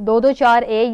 224A,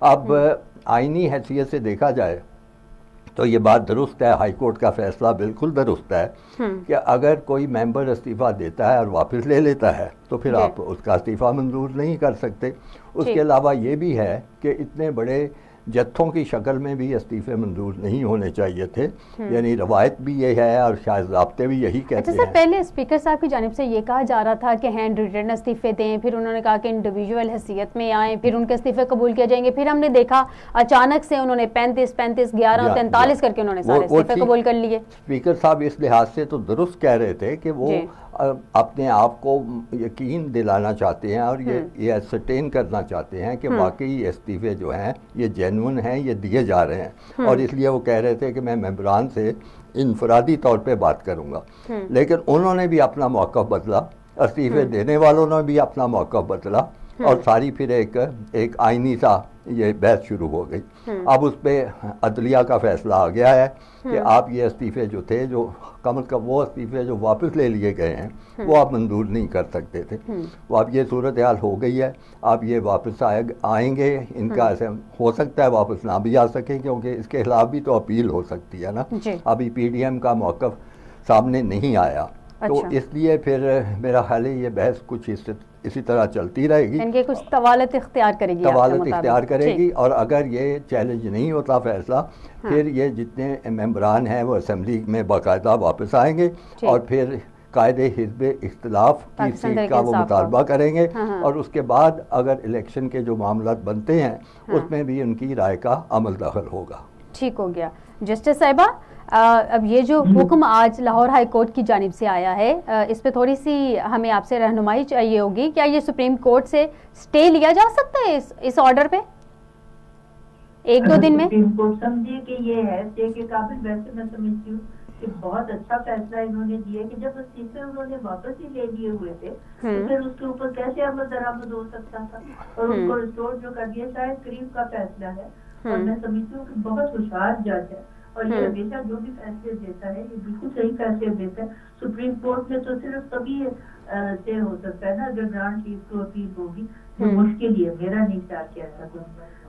اب آئینی حیثیت سے دیکھا جائے تو یہ بات درست ہے، ہائی کورٹ کا فیصلہ بالکل درست ہے کہ اگر کوئی ممبر استعفیٰ دیتا ہے اور واپس لے لیتا ہے تو پھر آپ اس کا استعفیٰ منظور نہیں کر سکتے۔ اس کے علاوہ یہ بھی ہے کہ اتنے بڑے جتھوں کی شکل میں بھی استعفے منظور نہیں ہونے چاہیے تھے، یعنی روایت بھی یہ ہے اور شاید ضابطے بھی یہی کہتے ہیں۔ اچھا سر، پہلے اسپیکر صاحب کی جانب سے یہ کہا جا رہا تھا کہ ہینڈ ریٹن استعفے دیں، پھر انہوں نے کہا کہ انڈیویجول حیثیت میں آئیں، پھر ان کے استعفے قبول کیے جائیں گے، پھر ہم نے دیکھا اچانک سے انہوں نے 35 11 اور 43 کر کے انہوں نے سارے استعفے قبول کر لیے۔ اسپیکر صاحب اس لحاظ سے تو درست کہہ رہے تھے کہ وہ اپنے آپ کو یقین دلانا چاہتے ہیں اور یہ اسرٹین کرنا چاہتے ہیں کہ واقعی یہ استعفے جو ہیں یہ جینون ہیں، یہ دیے جا رہے ہیں، اور اس لیے وہ کہہ رہے تھے کہ میں ممبران سے انفرادی طور پہ بات کروں گا، لیکن انہوں نے بھی اپنا موقف بدلا، استعفے دینے والوں نے بھی اپنا موقف بدلا، اور ساری پھر ایک آئینی سا یہ بحث شروع ہو گئی۔ اب اس پہ عدلیہ کا فیصلہ آ گیا ہے کہ آپ یہ استعفے جو تھے، جو کم از کم وہ استعفے جو واپس لے لیے گئے ہیں وہ آپ منظور نہیں کر سکتے تھے، وہ اب یہ صورتحال ہو گئی ہے، آپ یہ واپس آئیں گے، ان کا ایسے ہو سکتا ہے واپس نہ بھی آ سکیں کیونکہ اس کے خلاف بھی تو اپیل ہو سکتی ہے نا، ابھی پی ڈی ایم کا موقف سامنے نہیں آیا، تو اس لیے پھر میرا خیال ہے یہ بحث کچھ اسی طرح چلتی رہے گی، ان کے کچھ طوالت اختیار کرے گی، طوالت اختیار کرے گی، اور اگر یہ چیلنج نہیں ہوتا فیصلہ پھر یہ جتنے ممبران ہیں وہ اسمبلی میں باقاعدہ واپس آئیں گے اور پھر قائد حزب اختلاف کی سیٹ کا وہ مطالبہ کریں گے، اور اس کے بعد اگر الیکشن کے جو معاملات بنتے ہیں اس میں بھی ان کی رائے کا عمل دخل ہوگا۔ ٹھیک ہو گیا۔ جسٹس صاحبہ، اب یہ جو حکم آج لاہور ہائی کورٹ کی جانب سے آیا ہے، اس پہ تھوڑی سی ہمیں آپ سے رہنمائی چاہیے ہوگی، کیا یہ سپریم کورٹ سے سٹے لیا جا سکتا ہے اس آرڈر پہ 1-2 دن میں؟ سپریم کورٹ سمجھے کہ یہ ہے سٹے کے قابل، ویسے میں سمجھتی ہوں کہ بہت اچھا فیصلہ انہوں نے دیا کہ جب استعفے انہوں نے واپس ہی لے لیے ہوئے تھے تو پھر اس کے اوپر کیسے عمل درآمد ہو سکتا تھا، اور ان کو ریسٹور جو کر دیا، شاید قریب کا فیصلہ ہے، اور میں سمجھتی ہوں کہ بہت ہوشیار جج ہے، اور یہ ہمیشہ جو بھی فیصلے دیتا ہے یہ بالکل صحیح فیصلے دیتا ہے۔ سپریم کورٹ میں تو صرف تبھی سے ہو سکتا ہے نا اگر گرانڈ چیف کو اپیل ہوگی، جو مشکل ہی ہے، میرا نہیں خیال کہ ایسا کوئی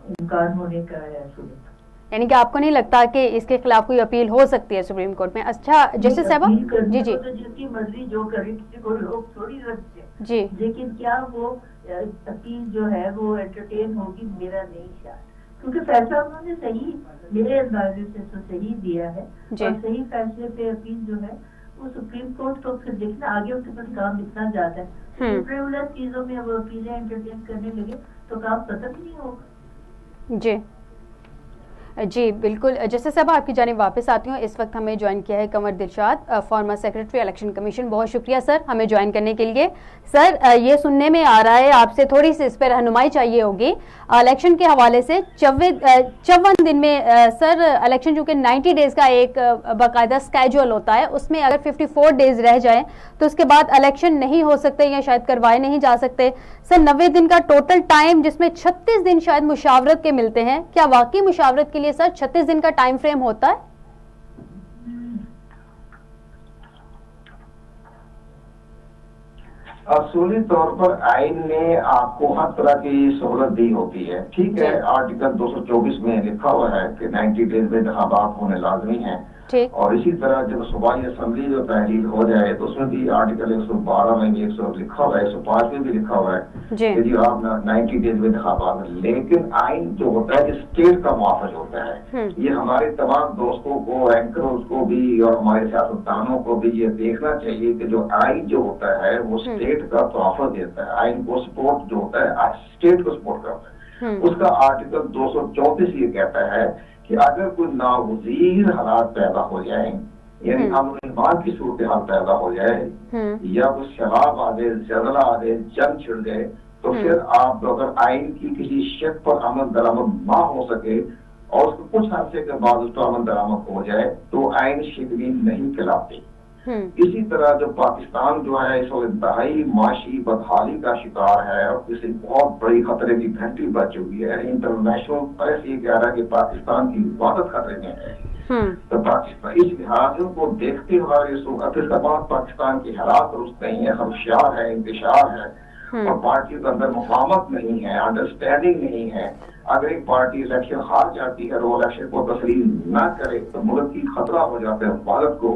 امکان ہونے کا ہے صورت۔ یعنی کہ آپ کو نہیں لگتا کہ اس کے خلاف کوئی اپیل ہو سکتی ہے سپریم کورٹ میں؟ اچھا جسٹس صاحبہ، جی جی، جس کی مرضی جو کرے، کسی کو لوگ تھوڑی رکھتے ہیں جی، لیکن کیا وہ اپیل جو ہے وہ انٹرٹین ہوگی، میرا نہیں خیال، کیونکہ فیصلہ انہوں نے صحیح، میرے اندازے سے تو صحیح دیا ہے، اور صحیح فیصلے پہ اپیل جو ہے وہ سپریم کورٹ تو پھر دیکھنا آگے ان کے پاس کام اتنا زیادہ ہے، ریگولر چیزوں میں وہ اپیلیں انٹرٹین کرنے لگے تو کام ختم ہی نہیں ہوگا۔ جی جی بالکل۔ جسٹس صاحبہ، آپ کی جانب واپس آتی ہوں۔ اس وقت ہمیں جوائن کیا ہے Qamar Dilshad, former secretary election commission, بہت شکریہ سر ہمیں جوائن کرنے کے لیے۔ سر، یہ سننے میں آ رہا ہے، آپ سے تھوڑی سی اس پہ رہنمائی چاہیے ہوگی الیکشن کے حوالے سے، 54 دن میں سر الیکشن چونکہ 90 ڈیز کا ایک باقاعدہ اسکیجول ہوتا ہے، اس میں اگر 54 ڈیز رہ جائیں تو اس کے بعد الیکشن نہیں ہو سکتے یا شاید کروائے نہیں جا سکتے۔ سر 90 دن کا ٹوٹل ٹائم جس میں 36 دن شاید مشاورت کے ملتے ہیں، کیا واقعی مشاورت کے لیے سر 36 دن کا ٹائم فریم ہوتا ہے؟ اصولی طور پر آئین نے آپ کو ہر طرح کی سہولت دی ہوتی ہے، ٹھیک ہے، آرٹیکل 224 میں لکھا ہوا ہے کہ 90 ڈیز میں انتخابات ہونے لازمی ہیں، اور اسی طرح جب صوبائی اسمبلی جو تحلیل ہو جائے تو اس میں بھی آرٹیکل 112 میں بھی لکھا ہوا ہے، 105 میں بھی لکھا ہوا ہے کہ جی آپ 90 ڈیز میں انتخابات، لیکن آئین جو ہوتا ہے اسٹیٹ کا محافظ ہوتا ہے۔ یہ ہمارے تمام دوستوں کو، اینکرز کو بھی اور ہمارے سیاستدانوں کو بھی یہ دیکھنا چاہیے کہ جو آئین جو ہوتا ہے وہ اسٹیٹ کا تحفظ دیتا ہے، آئین کو سپورٹ جو ہوتا ہے اسٹیٹ کو سپورٹ کرتا ہے۔ اس کا آرٹیکل 234 یہ کہتا ہے کہ اگر کوئی ناگزیر حالات پیدا ہو جائیں، یعنی امن و امان کی صورتحال پیدا ہو جائے یا کوئی سیلاب آ جائے، زلزلہ آ جائے، جنگ چھڑ جائے، تو پھر آپ اگر آئین کی کسی شک پر عمل درآمد نہ ہو سکے اور اس کو کچھ عرصے کے بعد اس پر عمل درآمد ہو جائے تو آئین شکنی نہیں کہلاتے۔ اسی طرح جو پاکستان جو ہے اس وقت انتہائی معاشی بدحالی کا شکار ہے اور کسی بہت بڑی خطرے کی گھنٹی بچ چکی ہے، انٹرنیشنل پریس یہ کہہ رہا ہے کہ پاکستان کی حفاظت خطرے میں ہے، تو پاکستان اس لحاظ کو دیکھتے ہوئے اس وقت پاکستان کے حالات درست نہیں ہے، خدشات ہے، انتشار ہے، اور پارٹی کے اندر مفاہمت نہیں ہے, انڈرسٹینڈنگ نہیں ہے, اگر ایک پارٹی الیکشن ہار جاتی ہے اور وہ الیکشن کو تسلیم نہ کرے تو ملک کی خطرہ ہو جاتا ہے. بھارت کو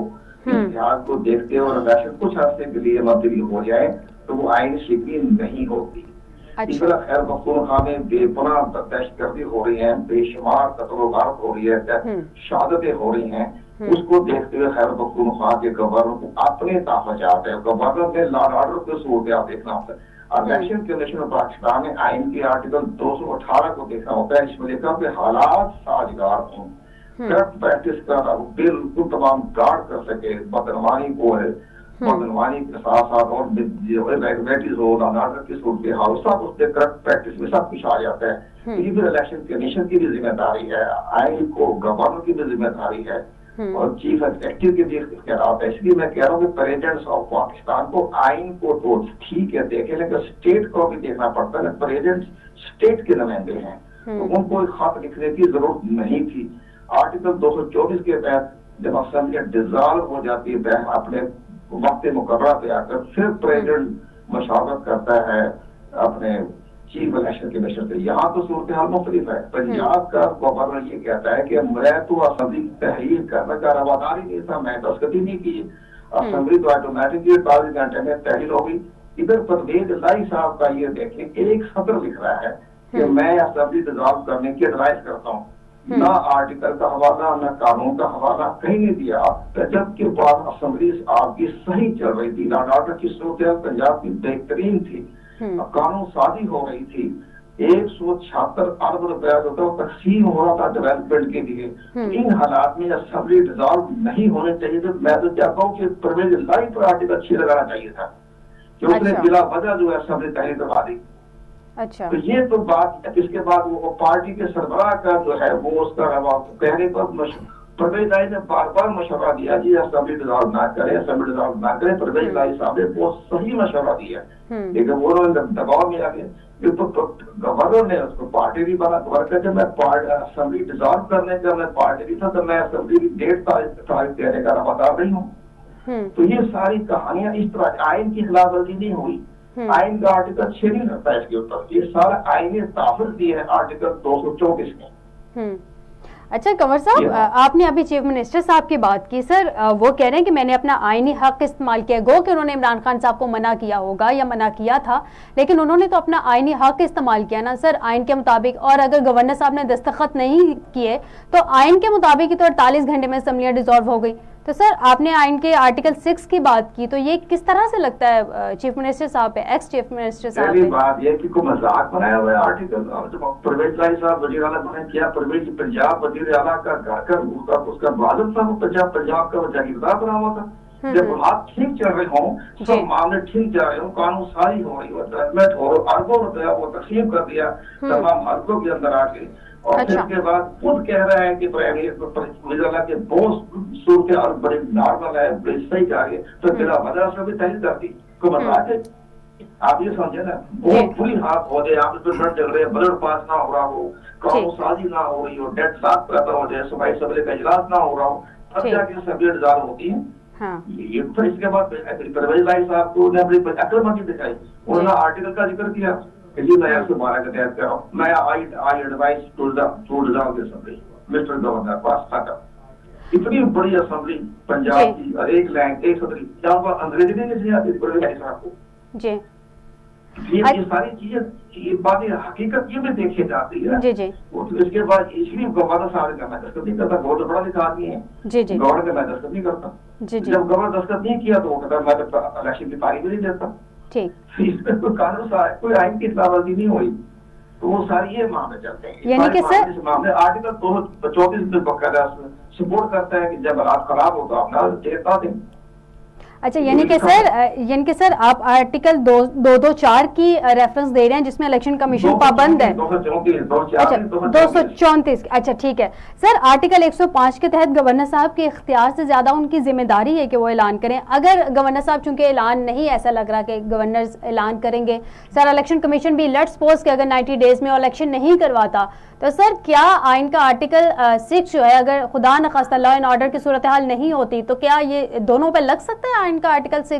اتحاد کو دیکھتے اور الیکشن کچھ عرصے کے لیے ملتوی ہو جائے تو وہ آئین شکنی نہیں ہوتی. اس طرح خیر پختونخوا میں بے پناہ دہشت گردی ہو رہی ہے, بے شمار قتل و غارت ہو رہی ہے, شہادتیں ہو رہی ہیں. اس کو دیکھتے ہوئے خیر پختونخوا کے گورنر کو اپنے تحفظات ہے, گورنر نے لا آرڈر کی صورتحال دیکھنا ہوتا ہے. الیکشن کمیشن آف پاکستان میں آئین کے آرٹیکل 218 کو دیکھنا ہوتا ہے, اس میں لکھا کہ حالات سازگار ہوں, کرپٹ پریکٹس کا بالکل تمام گارڈ کر سکے, بدعنوانی کو ہے, بدعنوانی کے ساتھ ساتھ اور ریگولیٹریز ہو, آرڈر کی صورتحال سب اس کے کرپٹ پریکٹس میں سب کچھ آ جاتا ہے. یہ بھی الیکشن کمیشن کی بھی ذمہ داری ہے, آئین کو گورنر کی بھی ذمہ داری ہے اور چیف ایگزیکٹو کے بھی اختیارات ہے. اس لیے میں کہہ رہا ہوں کہ پریزیڈنٹ آف پاکستان کو آئین کو تو ٹھیک ہے دیکھیں, لیکن اسٹیٹ کو بھی دیکھنا پڑتا ہے. پریزیڈنٹ اسٹیٹ کے نمائندے ہیں تو ان کو ایک خط لکھنے کی ضرورت نہیں تھی. آرٹیکل 224 کے تحت جب اسمبلی ڈیزالو ہو جاتی ہے اپنے وقت مقررہ پہ آ کر, پھر پریزیڈنٹ مشاورت کرتا ہے اپنے چیف الیکشن کمیشن سے. یہاں تو صورتحال مختلف ہے. پنجاب کا گورنر یہ کہتا ہے کہ میں تو اسمبلی کی تحریر کرنے کا روادار ہی نہیں تھا, میں دستخط ہی نہیں کی, اسمبلی تو آٹومیٹکلی 22 گھنٹے میں تحریر ہوگی. ادھر پرویز الہی صاحب کا یہ دیکھیں ایک سطر لکھ رہا ہے کہ میں اسمبلی ڈیزالو کرنے کی ایڈوائز کرتا ہوں. نہ آرٹیکل کا حوالہ نہ قانون کا حوالہ کہیں نہیں دیا. جبکہ بعد اسمبلی آپ کی صحیح چل رہی تھی, لا آرڈر کی صورتحال پنجاب کی بہترین تھی, قانون سازی ہو رہی تھی, 176 ارب روپیہ جو تھا تقسیم ہو رہا تھا ڈیولپمنٹ کے لیے. ان حالات میں اسمبلی ڈیزالو نہیں ہونے چاہیے تھے. میں تو چاہتا ہوں کہ پرویز الہی پر آرٹیکل 6 لگانا چاہیے تھا کہ اس نے بلا وجہ جو ہے اسمبلی تحریر کروا دی. اچھا تو یہ تو بات. اس کے بعد وہ پارٹی کے سربراہ کا جو ہے وہ اس کا کہنے پر پرویز الہی نے بار بار مشورہ دیا جی اسمبلی ڈیزالو نہ کرے, اسمبلی ڈیزالو نہ کرے. پرویز الہی صاحب نے بہت صحیح مشورہ دیا لیکن وہ دباؤ میں آ گئے. گورنر نے اس کو پارٹی بھی بنا کر جب میں اسمبلی ڈیزالو کرنے کا میں پارٹی بھی تھا تو میں اسمبلی کی 1.5 تاریخ دینے کا روادار نہیں ہوں. تو یہ ساری کہانیاں اس طرح آئین کی خلاف ورزی نہیں ہوئی. آئین کا آرٹیکل 6 نہیں رہتا ہے اس کے اوپر. یہ سارا آئین تحفظ دی ہے آرٹیکل 224 میں. اچھا کنور صاحب, آپ نے ابھی چیف منسٹر صاحب کی بات کی. سر وہ کہہ رہے ہیں کہ میں نے اپنا آئینی حق استعمال کیا. گو کہ انہوں نے عمران خان صاحب کو منع کیا ہوگا یا منع کیا تھا, لیکن انہوں نے تو اپنا آئینی حق استعمال کیا نا سر آئین کے مطابق. اور اگر گورنر صاحب نے دستخط نہیں کیے تو آئین کے مطابق ہی تو 48 گھنٹے میں اسمبلیاں ڈیزالو ہو گئی. تو سر آپ نے آئین کے آرٹیکل 6 کی بات کی, تو یہ کس طرح سے لگتا ہے چیف منسٹر صاحب پہ, ایکس چیف منسٹر صاحب پہ؟ پہلی بات یہ کہ کوئی مذاق بنایا ہوا ہے آرٹیکل. پرویز الہی صاحب وزیر اعلیٰ بنے کیا, پرویز پنجاب وزیر اعلیٰ کا گھر کا اس کا والد تھا, وہ پنجاب کا جاگیردار بنا ہوا تھا. جب حالات ٹھیک چل رہے ہوں, سب معاملے ٹھیک جا رہے ہوں, قانون سازی ہو رہی ہو, ڈیولپمنٹ ہو, اربوں روپیہ وہ تقسیم کر دیا تمام حلقوں کے اندر آ کے, اور پھر اس کے بعد خود کہہ رہا ہے کہ وزیر اعلیٰ کے بہت صورتحال بڑی نارمل ہے, بڑی صحیح جا رہی ہے, تو بلا وجہ سے بھی تحریر کرتی کو مذاق ہے. آپ یہ سمجھے نا, بہت بری حالت ہو جائے, آپ اس پہ لڑ جل رہے, بجٹ پاس نہ ہو رہا ہو, قانون سازی نہ ہو رہی ہو, ڈیٹ صاف پیدا ہو جائے, صوبائی اسمبلی کا اجلاس نہ ہو رہا ہو, تب جا کے اسمبلی ڈیزالو ہوتی ہے. یہ پھر اس کے بعد پرویز الہی صاحب کو نے اپنی عقل مندی دکھائی. انہوں نے آرٹیکل کا ذکر کیا کہ یہ میں 112 کے تحت کر رہا ہوں, میں I advise to dissolve the assembly mister governor پاس تھا. اتنی بڑی اسمبلی پنجاب کی, اور ایک لینگ ایک صدری, جہاں پر انگریزی نہیں آتی پرویز الہی صاحب کو. جی یہ ساری چیزیں, یہ باتیں حقیقت یہ بھی دیکھی جاتی ہے. جی جی. اس کے بعد اس لیے گورنر صاحب کا میں دستخط نہیں کرتا, گورنر بڑا لکھا آدمی ہے. جی جی. گورنر کا میں دستخط نہیں کرتا. جی جی. جب گورنر دستخط نہیں کیا تو وہ کہتا میں الیکشن کی تاریخ بھی نہیں دیتا. ٹھیک. اس میں کوئی قانون کوئی آئین کی خلاف ورزی نہیں ہوئی. تو وہ ساری یہ معاملے چلتے ہیں. یعنی کہ سر معاملے آرٹیکل 224 میں باقاعدہ سپورٹ کرتا ہے کہ جب حالات خراب ہو تو آپ نہ دیتا دیں. اچھا یعنی کہ سر آپ آرٹیکل 224 کی ریفرنس دے رہے ہیں جس میں الیکشن کمیشن پابند ہے. 234. اچھا ٹھیک ہے سر. آرٹیکل 105 کے تحت گورنر صاحب کے اختیار سے زیادہ ان کی ذمہ داری ہے کہ وہ اعلان کریں. اگر گورنر صاحب چونکہ اعلان نہیں ایسا لگ رہا کہ گورنر اعلان کریں گے, سر الیکشن کمیشن بھی لیٹس سپوز کہ اگر 90 ڈیز میں الیکشن نہیں کرواتا تو سر کیا آئین کا آرٹیکل 6 جو ہے اگر خدا نخواستہ لا اینڈ آرڈر کی صورتحال نہیں ہوتی تو کیا یہ دونوں پہ لگ سکتا ہے آئین کا آرٹیکل 6؟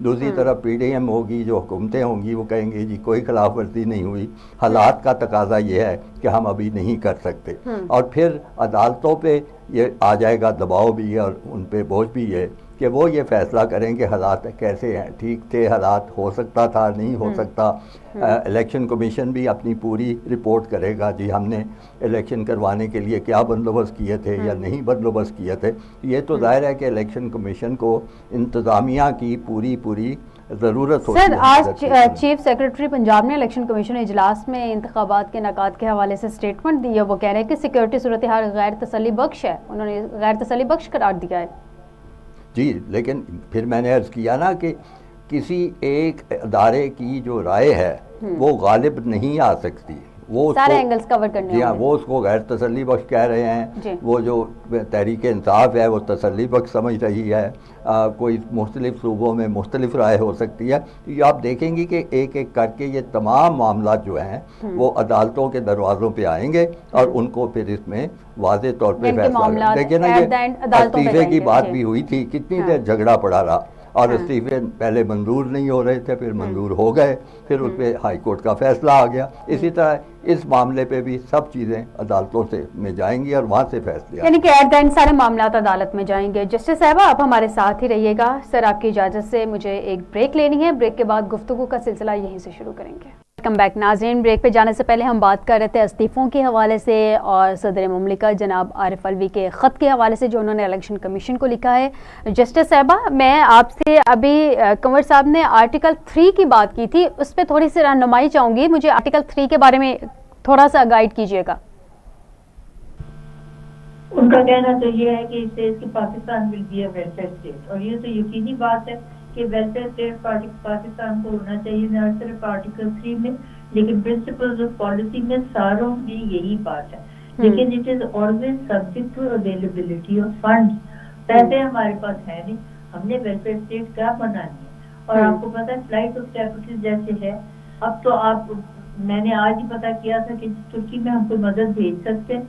دوسری طرف PDM ہوگی، جو حکومتیں ہوں گی وہ کہیں گی جی کوئی خلاف ورزی نہیں ہوئی، حالات کا تقاضا یہ ہے کہ ہم ابھی نہیں کر سکتے، اور پھر عدالتوں پہ یہ آ جائے گا دباؤ بھی اور ان پہ بوجھ بھی ہے کہ وہ یہ فیصلہ کریں کہ حالات کیسے ہیں، ٹھیک تھے حالات، ہو سکتا تھا، نہیں ہو سکتا۔ الیکشن کمیشن بھی اپنی پوری رپورٹ کرے گا جی ہم نے الیکشن کروانے کے لیے کیا بندوبست کیے تھے یا نہیں بندوبست کیے تھے۔ یہ تو ظاہر ہے کہ الیکشن کمیشن کو انتظامیہ کی پوری ضرورت ہوتی ہے۔ سر آج چیف سیکرٹری پنجاب نے الیکشن کمیشن اجلاس میں انتخابات کے انعقاد کے حوالے سے اسٹیٹمنٹ دی ہے، وہ کہہ رہے ہیں کہ سیکورٹی صورتحال غیر تسلی بخش ہے، انہوں نے غیر تسلی بخش قرار دیا ہے۔ جی لیکن پھر میں نے عرض کیا نا کہ کسی ایک ادارے کی جو رائے ہے وہ غالب نہیں آ سکتی، وہ سارے اینگلز کور کرنے جی ہاں، وہ اس کو غیر تسلی بخش کہہ رہے ہیں، وہ جو تحریک انصاف ہے وہ تسلی بخش سمجھ رہی ہے، کوئی مختلف صوبوں میں مختلف رائے ہو سکتی ہے۔ یہ آپ دیکھیں گی کہ ایک ایک کر کے یہ تمام معاملات جو ہیں وہ عدالتوں کے دروازوں پہ آئیں گے اور ان کو پھر اس میں واضح طور پہ فیصلہ دیکھیں نا، یہ استعفے کی بات بھی ہوئی تھی، کتنی دیر جھگڑا پڑا رہا، اور استعفے پہلے منظور نہیں ہو رہے تھے، پھر منظور ہو گئے، پھر اس پہ ہائی کورٹ کا فیصلہ آ گیا۔ اسی طرح اس معاملے پہ بھی سب چیزیں عدالتوں سے میں جائیں گی اور وہاں سے فیصلے یعنی کہ ایٹ دا اینڈ سارے معاملات عدالت میں جائیں گے۔ جسٹس صاحبہ آپ ہمارے ساتھ ہی رہیے گا، سر آپ کی اجازت سے مجھے ایک بریک لینی ہے، بریک کے بعد گفتگو کا سلسلہ یہیں سے شروع کریں گے۔ ویلکم بیک ناظرین، بریک پہ جانے سے پہلے ہم بات کر رہے تھے استعفوں کے حوالے سے اور صدر مملکت جناب عارف علوی کے خط کے حوالے سے جو انہوں نے الیکشن کمیشن کو لکھا ہے۔ جسٹس صاحبہ میں آپ سے ابھی کنور صاحب نے آرٹیکل 3 کی بات کی تھی، اس پہ تھوڑی سی رہنمائی چاہوں گی، مجھے آرٹیکل 3 کے بارے میں تھوڑا سا گائیڈ کیجیے گا۔ ان کا کہنا تو یہ ہے کہ اس سے Pakistan will be a welfare state, اور یہ تو یقینی بات ہے کہ ویلفیئر اسٹیٹ پاکستان کو ہونا چاہیے، نہ صرف آرٹیکل 3 میں لیکن پرنسپلز آف پالیسی میں ساروں میں یہی بات ہے، لیکن it is always subject to availability of funds. پیسے ہمارے پاس ہے نہیں، ہم نے ویلفیئر اسٹیٹ کیا بنانی ہے، اور آپ کو پتا ہے فلائٹ آف کیپٹل جیسے ہے، اب تو آپ، میں نے آج ہی پتا کیا تھا کہ ترکی میں ہم کو مدد بھیج سکتے ہیں،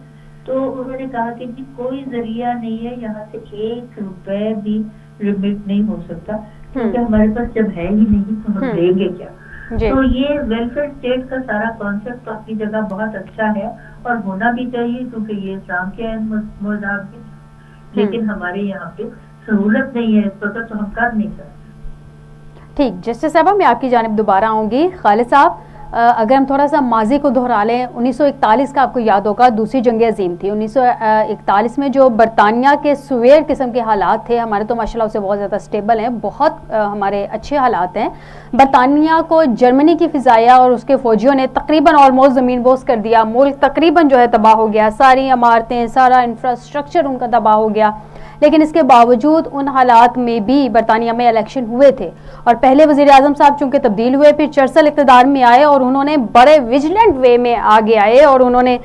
تو انہوں نے کہا کہ جی کوئی ذریعہ نہیں ہے، یہاں سے 1 روپے بھی ریمٹ نہیں ہو سکتا، کیونکہ ہمارے پاس جب ہے ہی نہیں تو ہم لیں گے کیا۔ تو یہ ویلفیئر اسٹیٹ کا سارا کانسیپٹ اپنی جگہ بہت اچھا ہے اور ہونا بھی چاہیے، کیونکہ یہ اسلام کے مذہب ہے، لیکن ہمارے یہاں پہ سہولت نہیں ہے اس وقت، تو ہم کر نہیں سکتے۔ ٹھیک، جسٹس صاحبہ میں آپ کی جانب دوبارہ آؤں گی۔ خالد صاحب اگر ہم تھوڑا سا ماضی کو دہرا لیں، 1941 کا آپ کو یاد ہوگا دوسری جنگ عظیم تھی، 1941 میں جو برطانیہ کے سویر قسم کے حالات تھے، ہمارے تو ماشاءاللہ اسے بہت زیادہ سٹیبل ہیں، بہت ہمارے اچھے حالات ہیں، برطانیہ کو جرمنی کی فضائیہ اور اس کے فوجیوں نے تقریباً آلموسٹ زمین بوس کر دیا، ملک تقریباً جو ہے تباہ ہو گیا، ساری عمارتیں، سارا انفراسٹرکچر ان کا تباہ ہو گیا، لیکن اس کے باوجود ان حالات میں بھی برطانیہ میں الیکشن ہوئے تھے، اور پہلے وزیر اعظم صاحب چونکہ تبدیل ہوئے، پھر چرچل اقتدار میں آئے اور انہوں نے بڑے ویجیلنٹ وے میں آگے آئے اور انہوں نے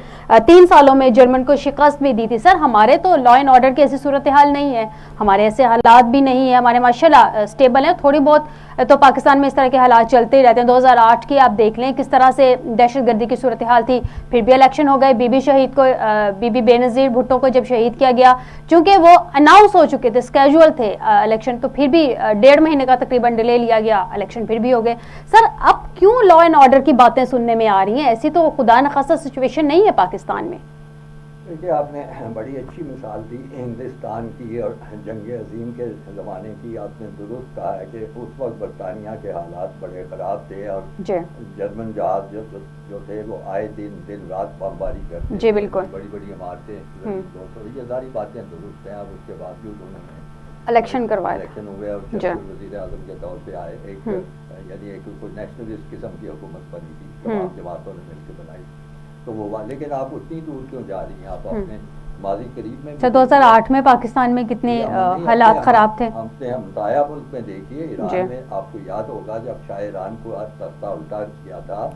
3 سالوں میں جرمن کو شکست بھی دی تھی۔ سر ہمارے تو لا اینڈ آرڈر کی ایسی صورتحال نہیں ہے، ہمارے ایسے حالات بھی نہیں ہیں، ہمارے ماشاءاللہ سٹیبل ہیں، تھوڑی بہت تو پاکستان میں اس طرح کے حالات چلتے ہی رہتے ہیں۔ 2008 کی آپ دیکھ لیں کس طرح سے دہشت گردی کی صورتحال تھی، پھر بھی الیکشن ہو گئے، بی بی بے نظیر بھٹو کو جب شہید کیا گیا، چونکہ وہ اناؤنس ہو چکے تھے، اسکیجول تھے الیکشن، تو پھر بھی 1.5 مہینے کا تقریباً ڈیلے لیا گیا، الیکشن پھر بھی ہو گئے۔ سر اب کیوں لا اینڈ آرڈر کی باتیں سننے میں آ رہی ہیں؟ ایسی تو خدا نخواستہ سچویشن نہیں ہے پاکستان میں۔ دیکھیے آپ نے بڑی اچھی مثال دی ہندوستان کی اور جنگ عظیم کے زمانے کی، آپ نے درست کہا ہے کہ اس وقت برطانیہ کے حالات بڑے خراب تھے اور جرمن جہاز جو تھے وہ آئے دن رات بمباری کرتے جی بالکل، بڑی بڑی عمارتیں، یہ ساری باتیں درست ہیں۔ اب اس کے باوجود انہوں نے الیکشن کروایا، الیکشن ہوئے اور وزیر اعظم کے طور پہ آئے، ایک یعنی ایک کوئی نیشنلسٹ قسم کی حکومت بنی تھی، تمام جماعتوں نے مل کے بنائی، تو وہ لیکن آپ اتنی دور کیوں جا رہی ہیں؟ آپ اپنے ماضی قریب میں 2008 میں پاکستان میں کتنے حالات خراب تھے، ہم دایا ملک میں دیکھیے، ایران میں آپ کو یاد ہوگا جب شاہ ایران کو تختہ الٹا کیا تھا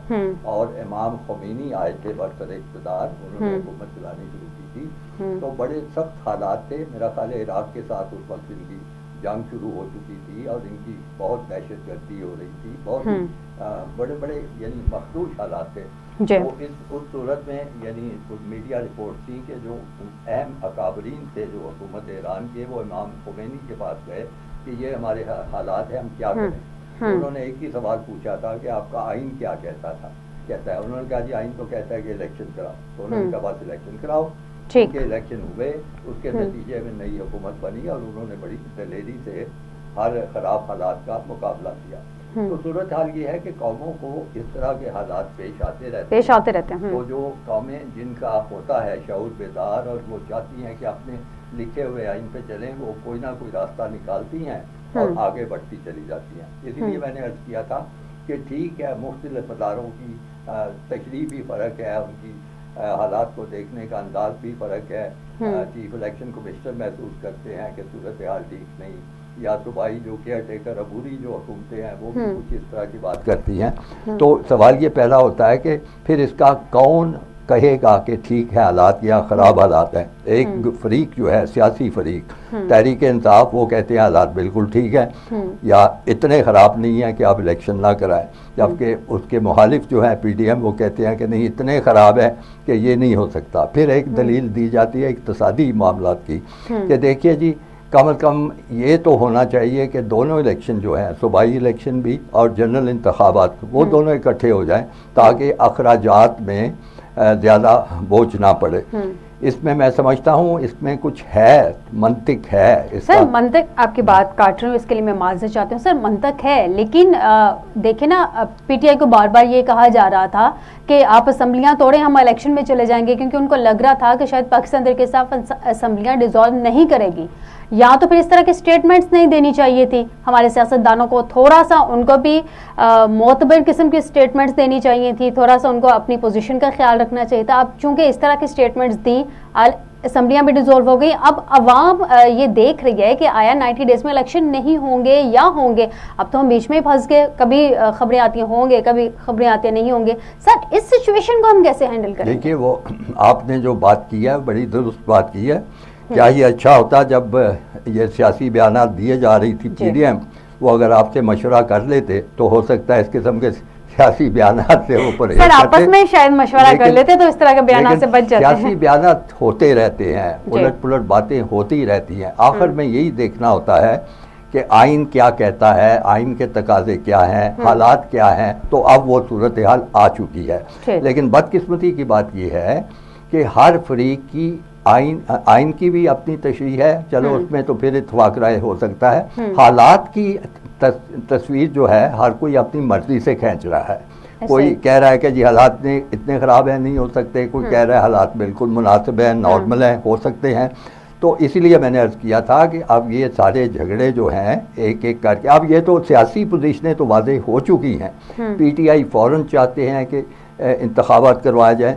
اور امام خمینی آئے تھے برسر اقتدار، انہوں نے حکومت چلانی شروع کی تھی، تو بڑے سخت حالات تھے، میرا خیال ہے عراق کے ساتھ اس وقت ان کی جنگ شروع ہو چکی تھی اور ان کی بہت دہشت گردی ہو رہی تھی، بہت بڑے یعنی مخدوش حالات تھے۔ تو اس صورت میں یعنی میڈیا رپورٹ تھی کہ جو اہم اکابرین تھے جو حکومت ایران کے، وہ امام خمینی کے پاس گئے کہ یہ ہمارے حالات ہیں، ہم کیا کریں. انہوں نے ایک ہی سوال پوچھا تھا کہ آپ کا آئین کیا کہتا ہے. انہوں نے کہا جی آئین تو کہتا ہے کہ الیکشن کراؤ. تو انہوں نے کہا بس الیکشن کراؤ. کہ الیکشن ہوئے، اس کے نتیجے میں نئی حکومت بنی اور انہوں نے بڑی دلیری سے ہر خراب حالات کا مقابلہ کیا. تو صورتحال یہ ہے کہ قوموں کو اس طرح کے حالات پیش آتے رہتے ہیں. تو جو قومیں جن کا ہوتا ہے شعور بیدار اور وہ چاہتی ہیں کہ اپنے لکھے ہوئے آئین پہ چلیں، وہ کوئی نہ کوئی راستہ نکالتی ہیں اور آگے بڑھتی چلی جاتی ہیں. اسی لیے میں نے عرض کیا تھا کہ ٹھیک ہے، مختلف اداروں کی تشریح بھی فرق ہے، ان کی حالات کو دیکھنے کا انداز بھی فرق ہے. چیف الیکشن کمشنر محسوس کرتے ہیں کہ صورتحال ٹھیک نہیں، یا صوبائی جو کیئر ٹیکر عبوری جو حکومتیں ہیں وہ بھی کچھ اس طرح کی بات کرتی ہیں. تو سوال یہ پہلا ہوتا ہے کہ پھر اس کا کون کہے گا کہ ٹھیک ہے حالات یا خراب حالات ہیں. ایک فریق جو ہے سیاسی فریق تحریک انصاف، وہ کہتے ہیں حالات بالکل ٹھیک ہے یا اتنے خراب نہیں ہیں کہ آپ الیکشن نہ کرائیں. جبکہ اس کے مخالف جو ہے پی ڈی ایم، وہ کہتے ہیں کہ نہیں اتنے خراب ہے کہ یہ نہیں ہو سکتا. پھر ایک دلیل دی جاتی ہے اقتصادی معاملات کی کہ دیکھیے جی کم از کم یہ تو ہونا چاہیے کہ دونوں الیکشن جو ہیں، صوبائی الیکشن بھی اور جنرل انتخابات، وہ دونوں اکٹھے ہو جائیں تاکہ اخراجات میں زیادہ بوجھ نہ پڑے. اس میں سمجھتا ہوں اس میں کچھ ہے، منطق ہے. سر منطق، آپ کی بات کاٹ رہی ہوں، اس کے لیے میں معذرت چاہتی ہوں. سر منطق ہے، لیکن دیکھیں نا، پی ٹی آئی کو بار بار یہ کہا جا رہا تھا کہ آپ اسمبلیاں توڑیں، ہم الیکشن میں چلے جائیں گے، کیونکہ ان کو لگ رہا تھا کہ شاید پاکستان تحریک انصاف اسمبلیاں ڈیزالو نہیں کرے گی. یا تو پھر اس طرح کی سٹیٹمنٹس نہیں دینی چاہیے تھی ہمارے سیاستدانوں کو، تھوڑا سا ان کو بھی معتبر قسم کی سٹیٹمنٹس دینی چاہیے تھی، تھوڑا سا ان کو اپنی پوزیشن کا خیال رکھنا چاہیے تھا. اب چونکہ اس طرح کی سٹیٹمنٹس دیں، اسمبلیاں بھی ڈیزالو ہو گئی. اب عوام یہ دیکھ رہی ہے کہ آیا 90 ڈیز میں الیکشن نہیں ہوں گے یا ہوں گے. اب تو ہم بیچ میں ہی پھنس گئے، کبھی خبریں آتی ہوں گے، کبھی خبریں آتی نہیں ہوں گے. سر اس سچویشن کو ہم کیسے ہینڈل کریں؟ دیکھیے وہ آپ نے جو بات کی ہے بڑی درست بات کی ہے. کیا یہ اچھا ہوتا جب یہ سیاسی بیانات دیے جا رہی تھی پی ڈی ایم، وہ اگر آپ سے مشورہ کر لیتے تو ہو سکتا ہے اس قسم کے سیاسی بیانات سے اوپر سر آپس میں شاید مشورہ کر لیتے تو اس طرح کے بیانات سے بچ جاتے ہیں. سیاسی بیانات ہوتے رہتے ہیں، الٹ پلٹ باتیں ہوتی رہتی ہیں. آخر میں یہی دیکھنا ہوتا ہے کہ آئین کیا کہتا ہے، آئین کے تقاضے کیا ہیں، حالات کیا ہیں. تو اب وہ صورتحال آ چکی ہے. لیکن بدقسمتی کی بات یہ ہے کہ ہر فریق کی آئین کی بھی اپنی تشریح ہے، چلو اس میں تو پھر اتفاق رائے ہو سکتا ہے. حالات کی تصویر جو ہے ہر کوئی اپنی مرضی سے کھینچ رہا ہے. کوئی کہہ رہا ہے کہ جی حالات اتنے خراب ہیں، نہیں ہو سکتے. کوئی کہہ رہا ہے حالات بالکل مناسب ہیں، نارمل ہیں، ہو سکتے ہیں. تو اسی لیے میں نے عرض کیا تھا کہ اب یہ سارے جھگڑے جو ہیں ایک ایک کر کے، اب یہ تو سیاسی پوزیشنیں تو واضح ہو چکی ہیں. پی ٹی آئی فوراً چاہتے ہیں کہ انتخابات کروائے جائیں.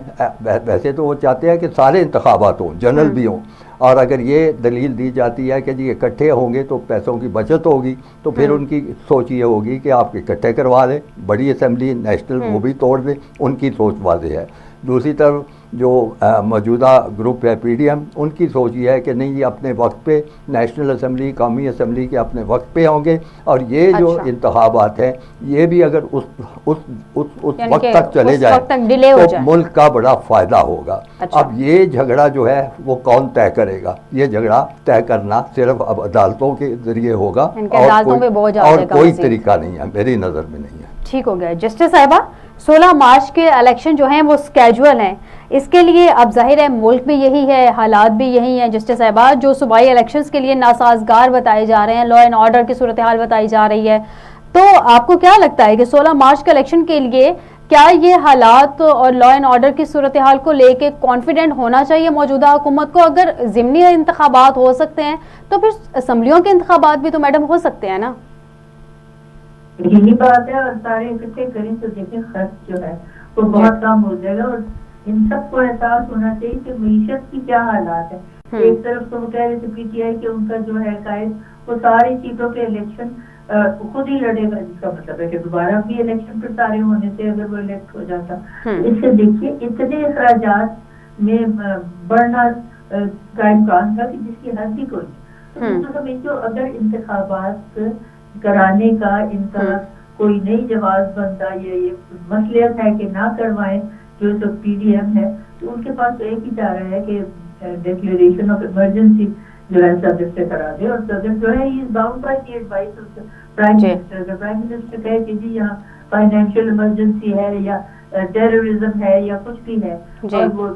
ویسے تو وہ چاہتے ہیں کہ سارے انتخابات ہوں، جنرل بھی ہوں. اور اگر یہ دلیل دی جاتی ہے کہ جی اکٹھے ہوں گے تو پیسوں کی بچت ہوگی، تو پھر ان کی سوچ یہ ہوگی کہ آپ اکٹھے کروا لیں، بڑی اسمبلی نیشنل وہ بھی توڑ دیں. ان کی سوچ واضح ہے. دوسری طرف جو موجودہ گروپ ہے پی ڈی ایم، ان کی سوچ یہ ہے کہ نہیں، یہ اپنے وقت پہ نیشنل اسمبلی، قومی اسمبلی کے اپنے وقت پہ ہوں گے، اور یہ جو انتخابات ہیں یہ بھی اگر اس وقت تک چلے جائیں تو ملک کا بڑا فائدہ ہوگا. اب یہ جھگڑا جو ہے وہ کون طے کرے گا؟ یہ جھگڑا طے کرنا صرف اب عدالتوں کے ذریعے ہوگا، اور کوئی طریقہ نہیں ہے، میری نظر میں نہیں ہے. ٹھیک ہو گیا. جسٹس صاحبہ 16 مارچ کے الیکشن جو ہیں وہ سکیجول ہیں، اس کے لیے اب ظاہر ہے ملک بھی یہی ہے، حالات بھی یہی ہیں. جسٹس صاحبہ جو صوبائی الیکشنز کے لیے ناسازگار بتائے جا رہے ہیں، لا اینڈ آرڈر کی صورتحال بتائی جا رہی ہے، تو آپ کو کیا لگتا ہے کہ 16 مارچ کے الیکشن کے لیے کیا یہ حالات اور لا اینڈ آرڈر کی صورتحال کو لے کے کانفیڈنٹ ہونا چاہیے موجودہ حکومت کو؟ اگر ضمنی انتخابات ہو سکتے ہیں تو پھر اسمبلیوں کے انتخابات بھی تو میڈم ہو سکتے ہیں نا؟ یہی بات ہے، اور سارے اکٹھے کریں تو دیکھیں خرچ جو ہے وہ بہت کم ہو جائے گا. اور ان سب کو احساس ہونا چاہیے کہ معیشت کی کیا حالات ہے. ایک طرف تو وہ کہہ رہے تھے پی ٹی آئی کہ ان کا جو ہے قائد وہ ساری سیٹوں کے الیکشن خود ہی لڑے گا، جس کا مطلب ہے کہ دوبارہ بھی الیکشن پھر سارے ہونے سے اگر وہ الیکٹ ہو جاتا. اس سے دیکھیے اتنے اخراجات میں بڑھنا کا امکان تھا کہ جس کی حد ہی کوئی. تو سمجھو اگر انتخابات کرانے کا ان کا کوئی نئی جواز بنتا، یہ مصلحت ہے کہ نہ کروائیں جو پی ڈی ایم ہے، تو ان کے پاس تو ایک ہی چارہ ہے کہ ڈکلیریشن آف ایمرجنسی جو ہے صدر سے کرا دے, اور صدر جو ہے is bound by the advice of prime minister. اگر پرائم منسٹر کہے کہ جی یہاں فائنینشیل ایمرجنسی ہے یا ٹیررزم ہے یا کچھ بھی ہے اور وہ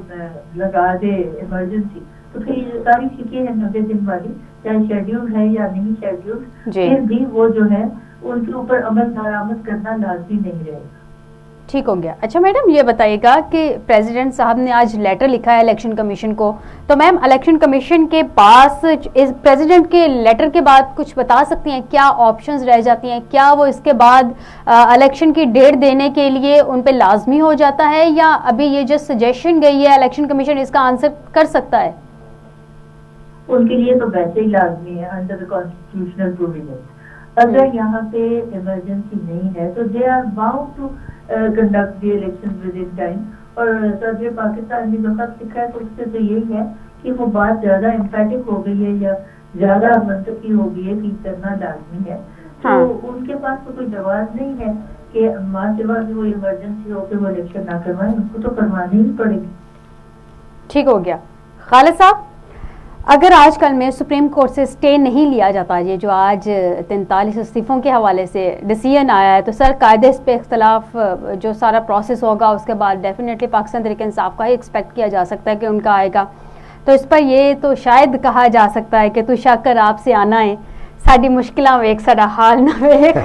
لگا دے ایمرجنسی, تو پھر یہ ساری فکر ہے 90 دن والی, چاہے شیڈیول ہے یا نہیں شیڈیول, پھر بھی وہ جو ہے ان کے اوپر عمل درآمد کرنا لازمی نہیں رہے گا. ٹھیک ہو گیا. اچھا میڈم یہ بتائیے گا کہ پریزیڈنٹ صاحب نے آج لیٹر لکھا ہے الیکشن کمیشن کو, تو میم الیکشن کمیشن کے پاس پریزیڈنٹ کے لیٹر کے بعد کچھ بتا سکتی ہیں کیا آپشنز رہ جاتی ہیں؟ کیا وہ اس کے بعد الیکشن کی ڈیٹ دینے کے لیے ان پہ لازمی ہو جاتا ہے, یا ابھی یہ جو سجیشن گئی ہے الیکشن کمیشن اس کا آنسر کر سکتا ہے؟ ان کے لیے تو ویسے ہی لازمی ہے انڈر کانسٹیٹیوشنل پروویژن. اگر یہاں پہ ایمرجنسی نہیں ہے تو they are bound to conduct the election with in time. اور صدر پاکستان نے جو خط لکھا ہے تو اس سے تو یہی ہے کہ وہ بات زیادہ امپیٹک ہو گئی ہے یا زیادہ منطقی ہو گئی ہے کہ کرنا لازمی ہے. تو ان کے پاس تو کوئی جواز نہیں ہے کہ ماں سوا کہ وہ ایمرجنسی ہو کے وہ الیکشن نہ کروائیں, ان کو تو کروانی ہی پڑے گی. ٹھیک ہو گیا. خالد صاحب, اگر آج کل میں سپریم کورٹ سے اسٹے نہیں لیا جاتا, یہ جو آج 43 استعفوں کے حوالے سے ڈیسیژن آیا ہے, تو سر قاعدے اس پہ اختلاف جو سارا پروسیس ہوگا اس کے بعد ڈیفینیٹلی پاکستان تحریک انصاف کا ہی ایکسپیکٹ کیا جا سکتا ہے کہ ان کا آئے گا. تو اس پر یہ تو شاید کہا جا سکتا ہے کہ تو شک کر آپ سے آنا ہے, ساری مشکلیں ویک سارا حال نہ ویک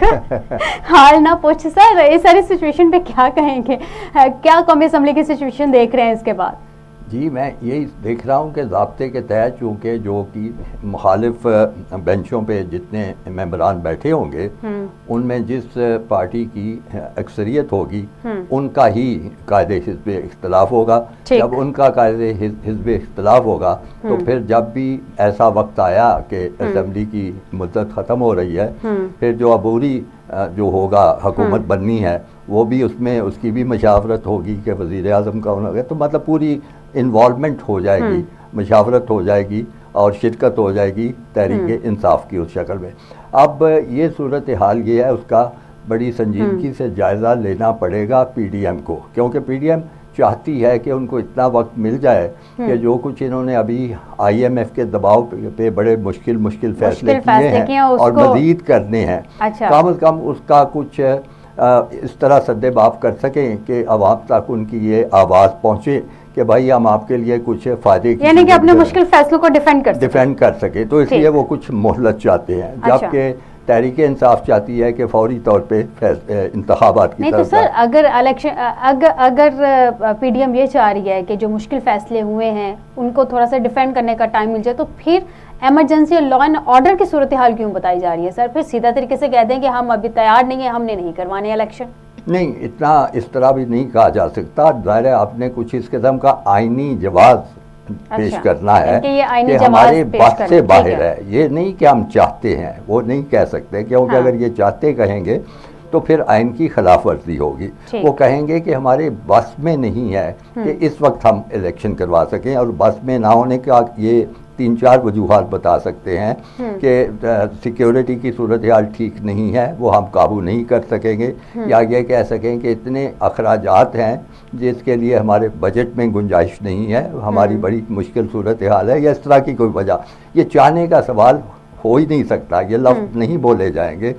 حال نہ پوچھ. سر اس ساری سچویشن پہ کیا کہیں گے؟ کیا قومی اسمبلی کی سچویشن دیکھ رہے ہیں اس کے بعد؟ جی میں یہی دیکھ رہا ہوں کہ ضابطے کے تحت چونکہ جو کہ مخالف بینچوں پہ جتنے ممبران بیٹھے ہوں گے ان میں جس پارٹی کی اکثریت ہوگی ان کا ہی قاعدے حزب اختلاف ہوگا. جب ان کا قاعدے حزب اختلاف ہوگا تو پھر جب بھی ایسا وقت آیا کہ اسمبلی کی مدت ختم ہو رہی ہے, پھر جو عبوری جو ہوگا حکومت بننی ہے وہ بھی اس میں اس کی بھی مشاورت ہوگی کہ وزیر اعظم کا ہونا ہے, تو مطلب پوری انوالومنٹ ہو جائے گی, مشاورت ہو جائے گی اور شرکت ہو جائے گی تحریک انصاف کی اس شکل میں. اب یہ صورتحال یہ ہے, اس کا بڑی سنجیدگی سے جائزہ لینا پڑے گا پی ڈی ایم کو, کیونکہ پی ڈی ایم چاہتی ہے کہ ان کو اتنا وقت مل جائے کہ جو کچھ انہوں نے ابھی آئی ایم ایف کے دباؤ پہ بڑے مشکل فیصلے کیے ہیں اور مزید کرنے ہیں, کم از کم اس کا کچھ اس طرح سدباب کر سکیں کہ عوام تک ان کی یہ آواز پہنچے کہ بھائی ہم آپ کے لیے کچھ فائدے کی, یعنی کہ اپنے مشکل فیصلوں کو ڈیفینڈ کر سکے. تو اس لیے وہ کچھ مہلت چاہتے ہیں, جبکہ تحریک انصاف چاہتی ہے کہ فوری طور پہ انتخابات کی طرف. نہیں تو سر اگر اگر پی ڈی ایم یہ چاہ رہی ہے کہ جو مشکل فیصلے ہوئے ہیں ان کو تھوڑا سا ڈیفینڈ کرنے کا ٹائم مل جائے, تو پھر ایمرجنسی اور لا اینڈ آرڈر کی صورتحال کیوں بتائی جا رہی ہے سر؟ پھر سیدھا طریقے سے کہہ دیں کہ ہم ابھی تیار نہیں ہیں, ہم نے نہیں کروانے الیکشن. نہیں, اتنا اس طرح بھی نہیں کہا جا سکتا. ظاہر ہے آپ نے کچھ اس قسم کا آئینی جواز پیش کرنا ہے کہ ہمارے بس سے باہر ہے. یہ نہیں کہ ہم چاہتے ہیں, وہ نہیں کہہ سکتے, کیونکہ اگر یہ چاہتے کہیں گے تو پھر آئین کی خلاف ورزی ہوگی. وہ کہیں گے کہ ہمارے بس میں نہیں ہے کہ اس وقت ہم الیکشن کروا سکیں, اور بس میں نہ ہونے کا یہ 3-4 وجوہات بتا سکتے ہیں کہ سیکیورٹی کی صورتحال ٹھیک نہیں ہے, وہ ہم قابو نہیں کر سکیں گے, یا یہ کہہ سکیں کہ اتنے اخراجات ہیں جس کے لیے ہمارے بجٹ میں گنجائش نہیں ہے, ہماری بڑی مشکل صورتحال ہے, یا اس طرح کی کوئی وجہ. یہ چاہنے کا سوال ہو ہی نہیں سکتا, یہ لفظ نہیں بولے جائیں گے.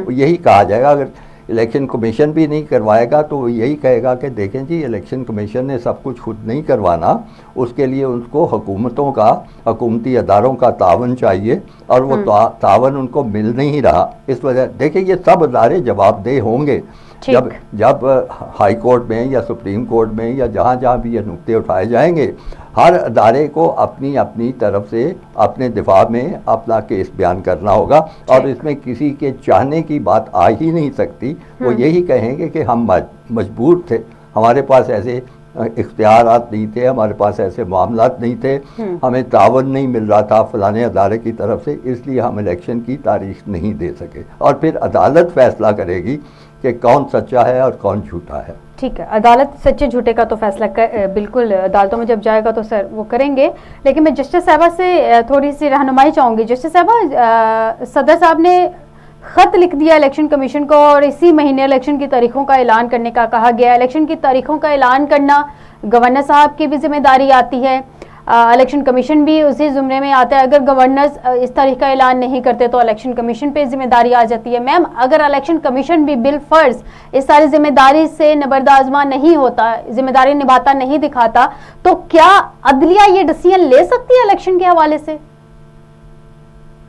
یہی کہا جائے گا, اگر الیکشن کمیشن بھی نہیں کروائے گا تو وہ یہی کہے گا کہ دیکھیں جی الیکشن کمیشن نے سب کچھ خود نہیں کروانا, اس کے لیے اس کو حکومتوں کا, حکومتی اداروں کا تعاون چاہیے, اور وہ تعاون ان کو مل نہیں رہا. اس وجہ دیکھیں یہ سب ادارے جواب دہ ہوں گے جب ہائی کورٹ میں یا سپریم کورٹ میں یا جہاں جہاں بھی یہ نکتے اٹھائے جائیں گے, ہر ادارے کو اپنی اپنی طرف سے اپنے دفاع میں اپنا کیس بیان کرنا ہوگا, اور اس میں کسی کے چاہنے کی بات آ ہی نہیں سکتی. وہ یہی کہیں گے کہ ہم مجبور تھے, ہمارے پاس ایسے اختیارات نہیں تھے, ہمارے پاس ایسے معاملات نہیں تھے, ہمیں تعاون نہیں مل رہا تھا فلانے ادارے کی طرف سے, اس لیے ہم الیکشن کی تاریخ نہیں دے سکے. اور پھر عدالت فیصلہ کرے گی کہ کون سچا ہے اور کون جھوٹا ہے. ٹھیک ہے, عدالت سچے جھوٹے کا تو فیصلہ بالکل عدالتوں میں جب جائے گا تو سر وہ کریں گے. لیکن میں جسٹس صاحبہ سے تھوڑی سی رہنمائی چاہوں گی. جسٹس صاحبہ, صدر صاحب نے خط لکھ دیا الیکشن کمیشن کو, اور اسی مہینے الیکشن کی تاریخوں کا اعلان کرنے کا کہا گیا. الیکشن کی تاریخوں کا اعلان کرنا گورنر صاحب کی بھی ذمہ داری آتی ہے. الیکشن کمیشن بھی اسی زمرے میں آتا ہے. اگر گورنرز اس طرح کا اعلان نہیں کرتے تو الیکشن کمیشن پہ ذمہ داری آ جاتی ہے. میم اگر الیکشن کمیشن بھی بالفرض اس ساری ذمہ داری سے نبردآزما نہیں ہوتا, ذمہ داری نبھاتا نہیں دکھاتا, تو کیا عدلیہ یہ ڈیسیژن لے سکتی ہے الیکشن کے حوالے سے؟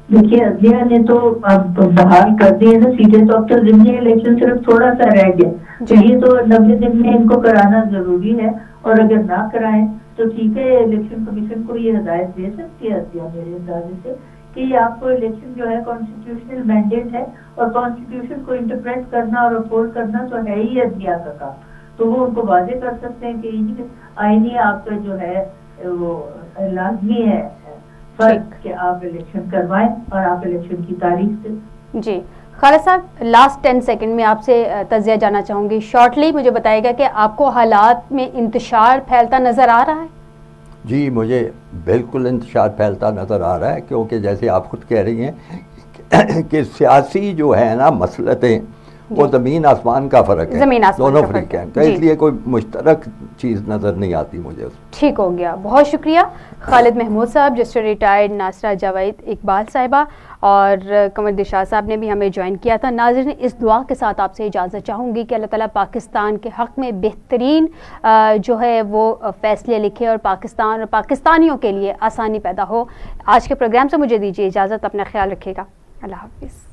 دیکھیے عدلیہ نے تو اب بحال کر دی ہے نا سیٹیں, تو اب تو ضمنی الیکشن صرف تھوڑا سا رہ گیا. یہ تو 90 دن میں ان کو کرانا ضروری ہے, اور اگر نہ کرائیں تو ٹھیک ہے, الیکشن کمیشن کو یہ ہدایت دے سکتی ہے عدلیہ میرے اندازے سے کہ یہ آپ کو الیکشن جو ہے کانسٹیٹیوشنل مینڈیٹ ہے, اور کانسٹیٹیوشن کو انٹرپریٹ کرنا اور اپہولڈ کرنا تو ہے ہی عدلیہ کا کام. تو وہ ان کو واضح کر سکتے ہیں کہ آئینی آپ کا جو ہے وہ لازمی ہے فرق کہ آپ الیکشن کروائیں, اور آپ الیکشن کی تاریخ سے. جی خالد صاحب, لاسٹ 10 سیکنڈ میں آپ سے تجزیہ جاننا چاہوں گی. شارٹلی مجھے بتائے گا کہ آپ کو حالات میں انتشار پھیلتا نظر آ رہا ہے؟ جی مجھے بالکل انتشار پھیلتا نظر آ رہا ہے, کیونکہ جیسے آپ خود کہہ رہی ہیں کہ سیاسی جو ہے نا مسلطیں وہ زمین آسمان کا فرق ہے, دونوں فریق ہیں, تو اس لیے کوئی مشترک چیز نظر نہیں آتی مجھے. ٹھیک ہو گیا, بہت شکریہ خالد محمود صاحب, جسٹر ریٹائرڈ ناصرہ جاوید اقبال صاحبہ, اور قمر دلشاد صاحب نے بھی ہمیں جوائن کیا تھا. ناظرین, اس دعا کے ساتھ آپ سے اجازت چاہوں گی کہ اللہ تعالیٰ پاکستان کے حق میں بہترین جو ہے وہ فیصلے لکھے, اور پاکستان اور پاکستانیوں کے لیے آسانی پیدا ہو. آج کے پروگرام سے مجھے دیجیے اجازت, اپنا خیال رکھیے گا, اللہ حافظ.